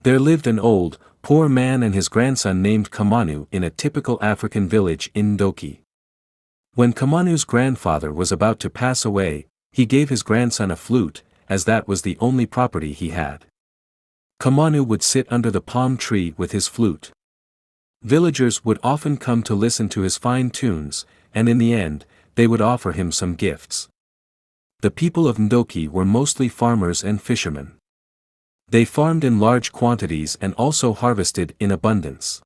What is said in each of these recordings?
There lived an old, poor man and his grandson named Kamanu in a typical African village in Ndoki. When Kamanu's grandfather was about to pass away, he gave his grandson a flute, as that was the only property he had. Kamanu would sit under the palm tree with his flute. Villagers would often come to listen to his fine tunes, and in the end, they would offer him some gifts. The people of Ndoki were mostly farmers and fishermen. They farmed in large quantities and also harvested in abundance,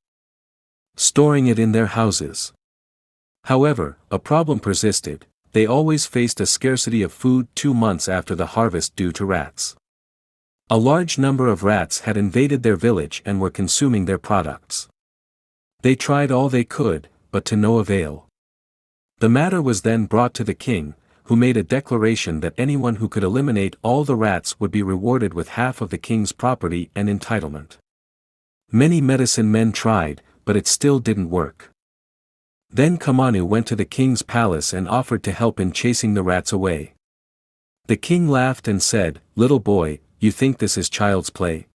storing it in their houses. However, a problem persisted. They always faced a scarcity of food 2 months after the harvest due to rats. A large number of rats had invaded their village and were consuming their products. They tried all they could, but to no avail. The matter was then brought to the king, who made a declaration that anyone who could eliminate all the rats would be rewarded with half of the king's property and entitlement. Many medicine men tried, but it still didn't work. Then Kamanu went to the king's palace and offered to help in chasing the rats away. The king laughed and said, "Little boy, you think this is child's play?"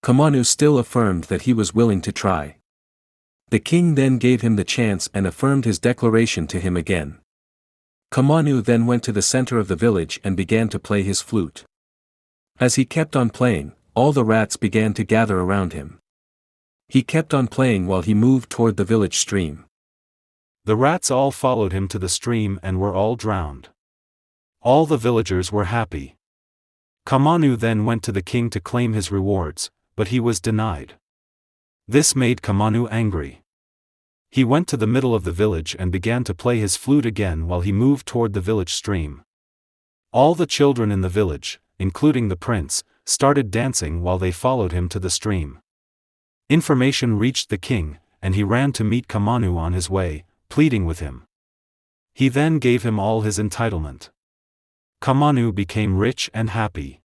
Kamanu still affirmed that he was willing to try. The king then gave him the chance and affirmed his declaration to him again. Kamanu then went to the center of the village and began to play his flute. As he kept on playing, all the rats began to gather around him. He kept on playing while he moved toward the village stream. The rats all followed him to the stream and were all drowned. All the villagers were happy. Kamanu then went to the king to claim his rewards, but he was denied. This made Kamanu angry. He went to the middle of the village and began to play his flute again while he moved toward the village stream. All the children in the village, including the prince, started dancing while they followed him to the stream. Information reached the king, and he ran to meet Kamanu on his way, pleading with him. He then gave him all his entitlement. Kamanu became rich and happy.